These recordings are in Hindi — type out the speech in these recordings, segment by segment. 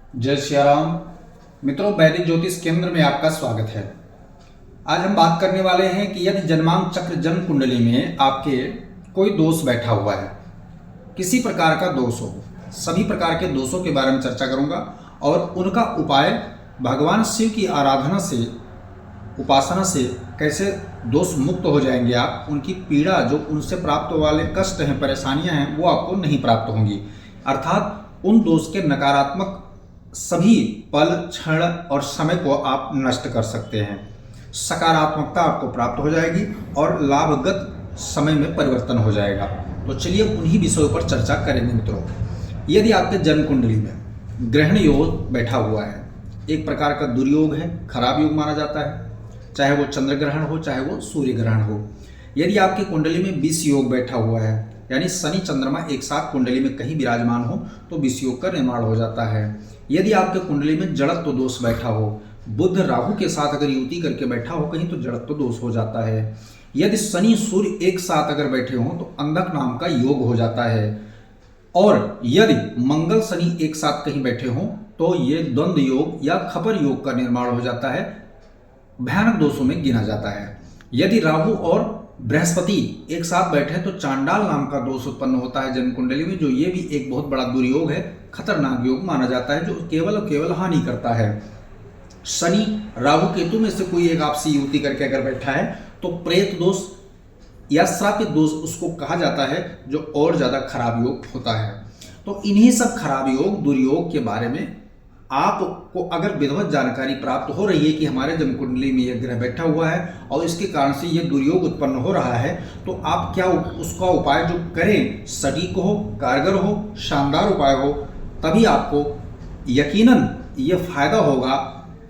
जय सिया राम। मित्रों, वैदिक ज्योतिष केंद्र में आपका स्वागत है। आज हम बात करने वाले हैं कि यदि जन्मांक चक्र जन्म कुंडली में आपके कोई दोष बैठा हुआ है, किसी प्रकार का दोष हो, सभी प्रकार के दोषों के बारे में चर्चा करूंगा और उनका उपाय भगवान शिव की आराधना से, उपासना से कैसे दोष मुक्त हो जाएंगे आप, उनकी पीड़ा जो उनसे प्राप्त वाले कष्ट हैं, परेशानियां हैं, वो आपको नहीं प्राप्त होंगी। अर्थात उन दोष के नकारात्मक सभी पल, क्षण और समय को आप नष्ट कर सकते हैं। सकारात्मकता आपको प्राप्त हो जाएगी और लाभगत समय में परिवर्तन हो जाएगा। तो चलिए उन्हीं विषयों पर चर्चा करेंगे। मित्रों, यदि आपके जन्म कुंडली में ग्रहण योग बैठा हुआ है, एक प्रकार का दुर्योग है, खराब योग माना जाता है, चाहे वो चंद्र ग्रहण हो चाहे वो सूर्य ग्रहण हो। यदि आपकी कुंडली में विष योग बैठा हुआ है, यानी शनि चंद्रमा एक साथ कुंडली में कहीं विराजमान हो, तो विष योग का निर्माण हो जाता है। यदि आपके कुंडली में जड़त्व दोष बैठा हो, बुध राहु के साथ अगर युति करके बैठा हो कहीं, तो जड़त्व दोष हो जाता है। यदि शनि सूर्य एक साथ अगर बैठे हों तो अंधक नाम का योग हो जाता है। और यदि मंगल शनि एक साथ कहीं बैठे हों तो ये द्वंद्व योग या खपर योग का निर्माण हो जाता है, भयानक दोषों में गिना जाता है। यदि राहु और बृहस्पति एक साथ बैठे तो चांडाल नाम का दोष उत्पन्न होता है जन्म कुंडली में, जो ये भी एक बहुत बड़ा दुर्योग है, खतरनाक योग माना जाता है, जो केवल और केवल हानि करता है। शनि राहु केतु में से कोई एक आपसी युति करके अगर बैठा है तो प्रेत दोष या श्रापित दोष उसको कहा जाता है, जो और ज्यादा खराब योग होता है। तो इन्हीं सब खराब योग, दुर्योग के बारे में आपको अगर विधिवत जानकारी प्राप्त हो रही है कि हमारे जन्म कुंडली में यह ग्रह बैठा हुआ है और इसके कारण से यह दुर्योग उत्पन्न हो रहा है, तो आप क्या उसका उपाय जो करें, सटीक हो, कारगर हो, शानदार उपाय हो, तभी आपको यकीनन ये फायदा होगा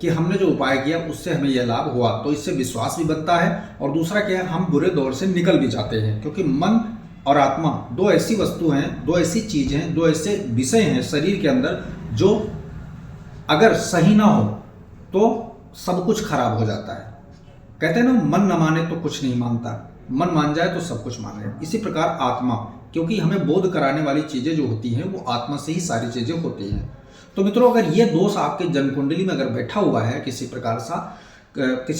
कि हमने जो उपाय किया उससे हमें यह लाभ हुआ। तो इससे विश्वास भी बनता है और दूसरा क्या है, हम बुरे दौर से निकल भी जाते हैं, क्योंकि मन और आत्मा दो ऐसी वस्तु हैं, दो ऐसी चीज हैं, दो ऐसे विषय हैं शरीर के अंदर, जो अगर सही ना हो तो सब कुछ खराब हो जाता है। कहते हैं ना, मन न माने तो कुछ नहीं मानता, मन मान जाए तो सब कुछ मान जाए। इसी प्रकार आत्मा, क्योंकि हमें बोध कराने वाली चीजें जो होती हैं वो आत्मा से ही सारी चीजें होती हैं। तो मित्रों, अगर ये दोष आपके जन्म कुंडली में अगर बैठा हुआ है किसी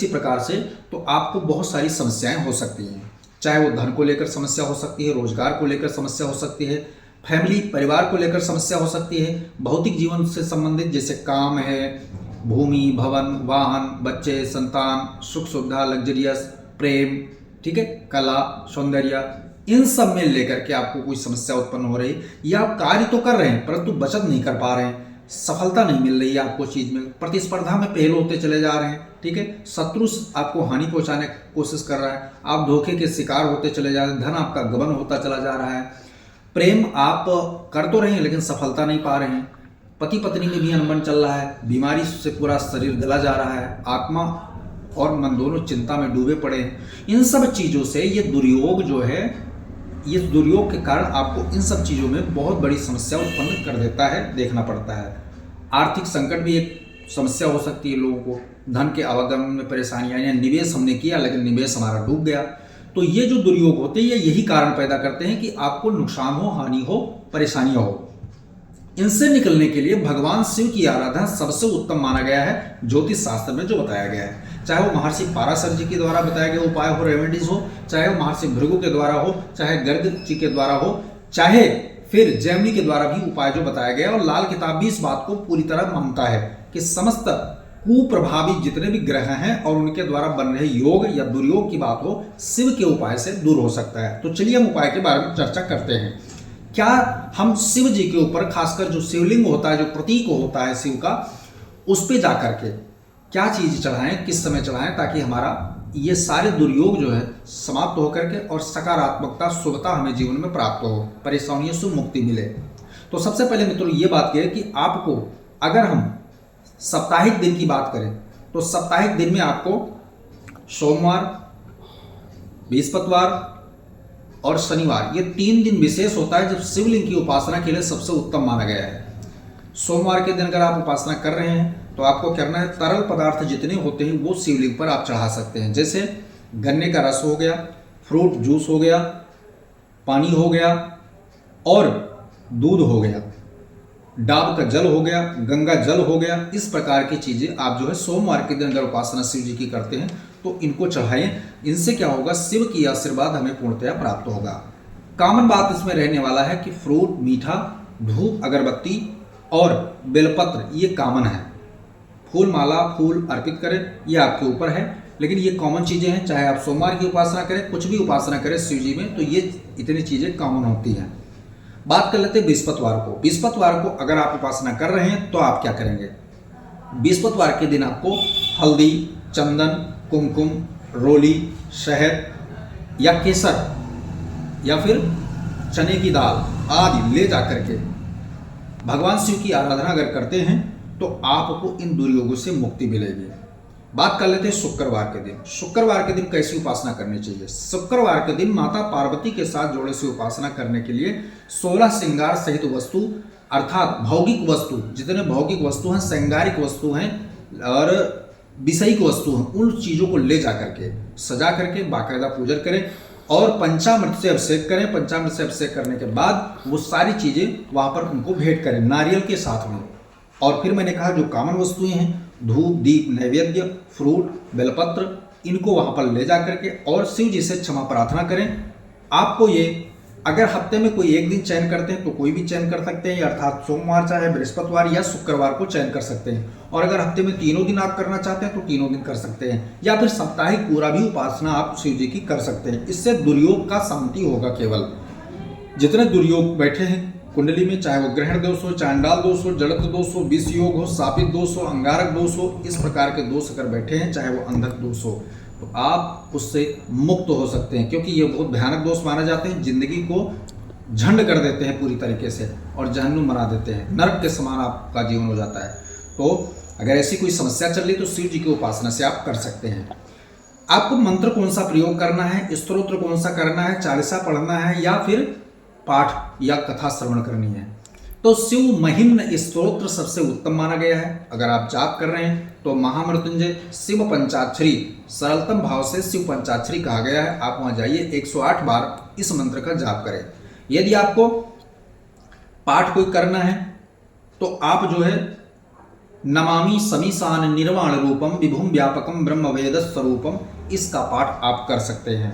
प्रकार से, तो आपको बहुत सारी समस्याएं हो सकती हैं। चाहे वो धन को लेकर समस्या हो सकती है, रोजगार को लेकर समस्या हो सकती है, फैमिली परिवार को लेकर समस्या हो सकती है, भौतिक जीवन से संबंधित जैसे काम है, भूमि, भवन, वाहन, बच्चे, संतान, सुख सुविधा, लग्जरियस, प्रेम, ठीक है, कला, सौंदर्य, इन सब में लेकर के आपको कोई समस्या उत्पन्न हो रही है, या आप कार्य तो कर रहे हैं परंतु बचत नहीं कर पा रहे हैं, सफलता नहीं मिल रही है आपको चीज में, प्रतिस्पर्धा में फेल होते चले जा रहे हैं, ठीक है, शत्रु आपको हानि पहुंचाने की कोशिश कर रहा है, आप धोखे के शिकार होते चले जा रहे हैं, धन आपका गबन होता चला जा रहा है, प्रेम आप कर तो रहे हैं लेकिन सफलता नहीं पा रहे हैं, पति पत्नी में भी अनबन चल रहा है, बीमारी से पूरा शरीर गला जा रहा है, आत्मा और मन दोनों चिंता में डूबे पड़े हैं। इन सब चीजों से ये दुर्योग जो है, ये दुर्योग के कारण आपको इन सब चीजों में बहुत बड़ी समस्या उत्पन्न कर देता है, देखना पड़ता है। आर्थिक संकट भी एक समस्या हो सकती है लोगों को, धन के आवागमन में परेशानियां, या निवेश हमने किया लेकिन निवेश हमारा डूब गया। तो ये जो दुर्योग होते हैं ये यही कारण पैदा करते हैं कि आपको नुकसान हो, हानि हो, परेशानियां हो। इनसे निकलने के लिए भगवान शिव की आराधना सबसे उत्तम माना गया है ज्योतिष शास्त्र में जो बताया गया है। चाहे वो महर्षि पाराशर जी के द्वारा बताया गया उपाय हो, रेमेडीज हो, चाहे वो महर्षि भृगु के द्वारा हो, चाहे गर्ग जी के द्वारा हो, चाहे फिर जैमिनी के द्वारा भी उपाय जो बताया गया। और लाल किताब भी इस बात को पूरी तरह मानता है कि समस्त कुप्रभावी जितने भी ग्रह हैं और उनके द्वारा बन रहे योग या दुर्योग की बात हो, शिव के उपाय से दूर हो सकता है। तो चलिए हम उपाय के बारे में चर्चा करते हैं। क्या हम शिव जी के ऊपर, खासकर जो शिवलिंग होता है, जो प्रतीक होता है शिव का, उस पे जाकर के क्या चीज चढ़ाएं, किस समय चढ़ाएं, ताकि हमारा ये सारे दुर्योग जो है समाप्त होकर के और सकारात्मकता, शुभता हमें जीवन में प्राप्त हो, परेशानियों से मुक्ति मिले। तो सबसे पहले मित्रों ये बात है कि आपको, अगर हम साप्ताहिक दिन की बात करें तो साप्ताहिक दिन में आपको सोमवार, बृहस्पतिवार और शनिवार, ये 3 दिन विशेष होता है जब शिवलिंग की उपासना के लिए सबसे उत्तम माना गया है। सोमवार के दिन अगर आप उपासना कर रहे हैं तो आपको करना है, तरल पदार्थ जितने होते हैं वो शिवलिंग पर आप चढ़ा सकते हैं। जैसे गन्ने का रस हो गया, फ्रूट जूस हो गया, पानी हो गया और दूध हो गया। डाब का जल हो गया, गंगा जल हो गया, इस प्रकार की चीजें आप जो है सोमवार के दिन अगर उपासना शिव जी की करते हैं तो इनको चढ़ाएं। इनसे क्या होगा, शिव की आशीर्वाद हमें पूर्णतया प्राप्त होगा। कॉमन बात इसमें रहने वाला है कि फ्रूट, मीठा, धूप, अगरबत्ती और बेलपत्र ये कॉमन है। फूल माला, फूल अर्पित करें, ये आपके ऊपर है, लेकिन ये कॉमन चीजें हैं। चाहे आप सोमवार की उपासना करें, कुछ भी उपासना करें शिव जी में, तो ये इतनी चीजें कॉमन होती हैं। बात कर लेते हैं बृहस्पतिवार को। बृहस्पतिवार को अगर आप उपासना कर रहे हैं तो आप क्या करेंगे। बृहस्पतिवार के दिन आपको हल्दी, चंदन, कुमकुम, रोली, शहद या केसर या फिर चने की दाल आदि ले जाकर के भगवान शिव की आराधना अगर करते हैं तो आपको इन दुर्योगों से मुक्ति मिलेगी। बात कर लेते हैं शुक्रवार के दिन। शुक्रवार के दिन कैसी उपासना करनी चाहिए। शुक्रवार के दिन माता पार्वती के साथ जोड़े से उपासना करने के लिए 16 श्रृंगार सहित वस्तु अर्थात भौगिक वस्तु, जितने भौगिक वस्तु हैं, श्रृंगारिक वस्तु हैं और विषयिक वस्तु हैं, उन चीजों को ले जा करके सजा करके बाकायदा पूजन करें और पंचामृत से अभिषेक करें। पंचामृत से अभिषेक करने के बाद वो सारी चीजें वहां पर उनको भेंट करें नारियल के साथ में। और फिर मैंने कहा जो कॉमन वस्तुएं हैं, धूप, दीप, नैवेद्य, फ्रूट, बेलपत्र, इनको वहां पर ले जा करके और शिव जी से क्षमा प्रार्थना करें। आपको ये अगर हफ्ते में कोई एक दिन चयन करते हैं तो कोई भी चयन कर सकते हैं, अर्थात सोमवार, चाहे बृहस्पतिवार या शुक्रवार को चयन कर सकते हैं। और अगर हफ्ते में तीनों दिन आप करना चाहते हैं तो तीनों दिन कर सकते हैं, या फिर साप्ताहिक पूरा भी उपासना आप शिव जी की कर सकते हैं। इससे दुर्योग का शांति होगा। केवल जितने दुर्योग बैठे हैं कुंडली में, चाहे वो ग्रहण दोष हो, चांडाल दोष हो, जड़त दोष हो, विष योग हो, शापित दोष हो, अंगारक दोष हो, इस प्रकार के दोष अगर बैठे हैं, चाहे वो अंधक दोष हो, तो आप उससे मुक्त हो सकते हैं, क्योंकि ये बहुत भयानक दोष माने जाते हैं। जिंदगी को झंड कर देते हैं पूरी तरीके से और जहन्नुम बना देते हैं, नरक के समान आपका जीवन हो जाता है। तो अगर ऐसी कोई समस्या चल रही तो शिव जी की उपासना से आप कर सकते हैं। आपको मंत्र कौन सा प्रयोग करना है, स्तोत्र कौन सा करना है, चालीसा पढ़ना है या फिर पाठ या कथा श्रवण करनी है, तो शिव महिम्न स्तोत्र सबसे उत्तम माना गया है। अगर आप जाप कर रहे हैं तो महामृत्युंजय शिव पंचाक्षरी, सरलतम भाव से शिव पंचाक्षरी कहा गया है। आप वहां जाइए, 108 बार इस मंत्र का जाप करें। यदि आपको पाठ कोई करना है तो आप जो है नमामि समीसान निर्वाण रूपम विभुम व्यापकम ब्रह्म वेद स्वरूपम, इसका पाठ आप कर सकते हैं।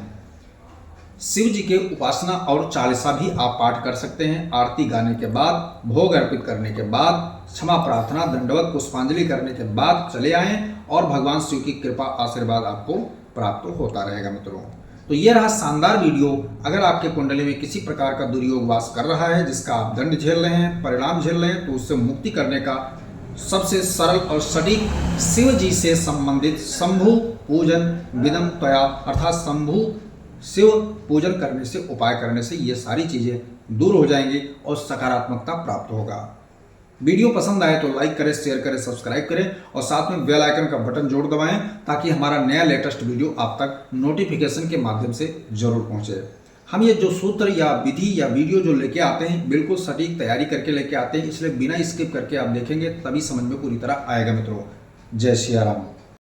शिव जी के उपासना और चालीसा भी आप पाठ कर सकते हैं। आरती गाने के बाद, भोग अर्पित करने के बाद, क्षमा प्रार्थना, दंडवत, पुष्पांजलि करने के बाद चले आएं और भगवान शिव की कृपा आशीर्वाद आपको प्राप्त होता रहेगा मित्रों। तो ये रहा शानदार वीडियो। अगर आपके कुंडली में किसी प्रकार का दुर्योग वास कर रहा है, जिसका आप दंड झेल रहे हैं, परिणाम झेल रहे हैं, तो उससे मुक्ति करने का सबसे सरल और सटीक शिव जी से संबंधित शंभु पूजन विदम त्वया, अर्थात शंभु शिव पूजन करने से, उपाय करने से ये सारी चीजें दूर हो जाएंगी और सकारात्मकता प्राप्त होगा। वीडियो पसंद आए तो लाइक करें, शेयर करें, सब्सक्राइब करें और साथ में बेल आइकन का बटन जोड़ दबाएं, ताकि हमारा नया लेटेस्ट वीडियो आप तक नोटिफिकेशन के माध्यम से जरूर पहुंचे। हम ये जो सूत्र या विधि या वीडियो जो लेके आते हैं, बिल्कुल सटीक तैयारी करके लेके आते हैं, इसलिए बिना स्किप करके आप देखेंगे तभी समझ में पूरी तरह आएगा मित्रों। जय श्री राम।